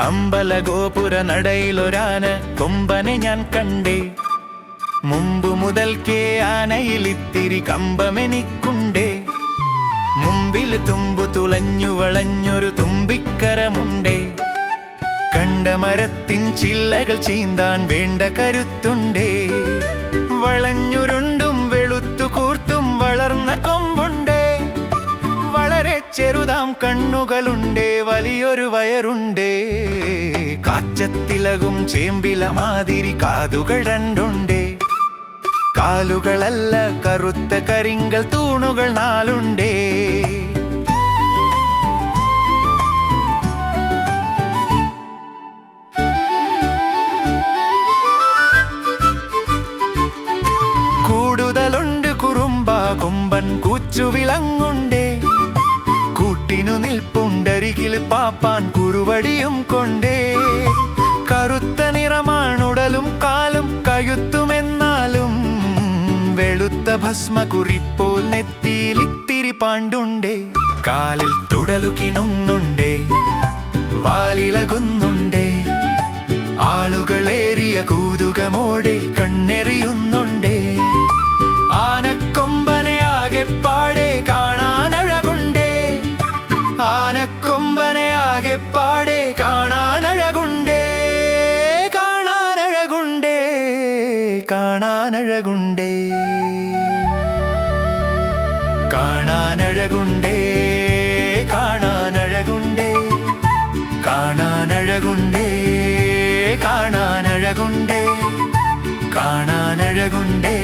അമ്പലഗോപുര നടയിലൊരാന കൊമ്പനെ ഞാൻ കണ്ടേ. മുമ്പു മുതൽക്കേ ആനയിലിത്തിരി കമ്പമെനിക്കുണ്ടേ. മുമ്പിൽ തുമ്പു തുളഞ്ഞു വളഞ്ഞൊരു തുമ്പിക്കരമുണ്ടേ. കണ്ട മരത്തിൻ ചില്ലകൾ ചീന്താൻ വേണ്ട കരുത്തുണ്ടേ. വളഞ്ഞുരുണ്ടും വെളുത്തു കൂർത്തും വളർന്ന കൊമ്പുണ്ടേ. വളരെ ചെറുതാം കണ്ണുകളുണ്ടേ, വലിയൊരു വയറുണ്ടേ. കാച്ചത്തിലകും ചേമ്പില മാതിരി കാതുകൾ രണ്ടുണ്ടേ. കാലുകളല്ല കറുത്ത കരിങ്കൽ തൂണുകൾ നാലുണ്ടേ. കൂടുതലുണ്ട് കുറുമ്പ കൊമ്പൻ കൂച്ചുവിളങ്ങുണ്ടേ. കൂട്ടിനു നിൽപ്പുണ്ടരികിൽ പാപ്പാൻ കുറുവടിയും കൊണ്ടേ. കറുത്ത നിറമാണുടലും കാലും കഴുത്തുമെന്നാലും വെളുത്ത ഭസ്മ കുറിപ്പോൾ നെറ്റിയിലിത്തിരി പാണ്ടുണ്ടേ. കാലിൽ തുടലു കിണുന്നുണ്ടേ, വാലിളകുന്നുണ്ടേ. ആളുകളേറിയ കൂതുകമോടെ കണ്ണെറിയുന്നുണ്ടേ. ആനക്കൊമ്പനെ ആകെപ്പാടെ കാണാനഴകുണ്ടേ. ആനക്കൊമ്പനെ ആകെപ്പാടെ കാണാനഴകുണ്ടേ. കാണാനഴകുണ്ടേ, കാണാനഴകുണ്ടേ. കാണാനഴകുണ്ടേ, കാണാനഴകുണ്ടേ. കാണാനഴകുണ്ടേ, കാണാനഴകുണ്ടേ. കാണാനഴകുണ്ടേ,